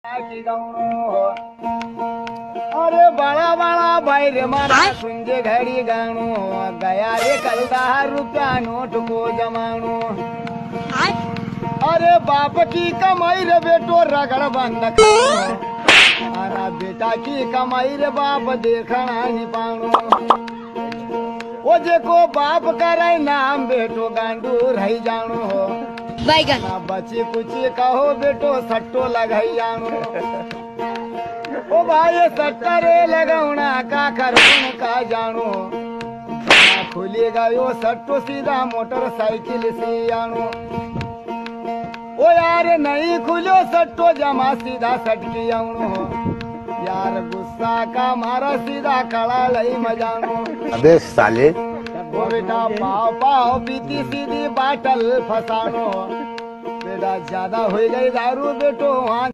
अरे बड़ा बड़ा भाई रे मारा सुंजे घड़ी गाणो गया रे कल 10 रुपया नोट को जमानो। अरे बाप की कमाई रे बेटो रगड़ बंद खानो अरे बेटा की कमाई रे बाप देखना नहीं पानो। वो जेको बाप करे नाम बेटो गांडू रही जानो हो ना बची कुची कहो बेटो सट्टो लगाई जानो। ओ भाई सट्टा रे लगाउना का करूं का जानो खुली गयो सट्टो सीधा मोटरसाइकिल से आनो। ओ यार नहीं खुलो सट्टो जमा सीधा सटकी आनो यार गुस्सा का मारा सीधा कड़ा लई मजानो। अबे साले ओ बेटा पाव पाव पीती सीधी बाटल फसानो बेटा ज्यादा हो गई दारू बेटो वहाँ